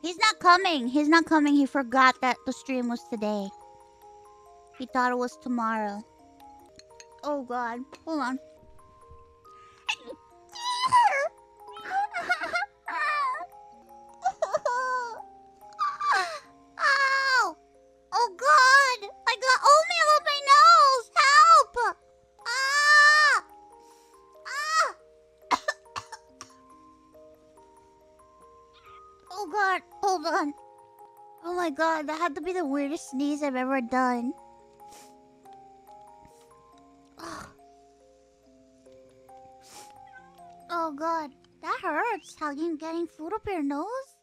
He's not coming. He's not coming. He forgot that the stream was today. He thought it was tomorrow. Oh god. Hold on. Ow! Oh god! I got oatmeal on my nose! Help! Ah! Ah! Oh god, hold on. Oh my god, that had to be the weirdest sneeze I've ever done. Oh god, that hurts. How you getting food up your nose?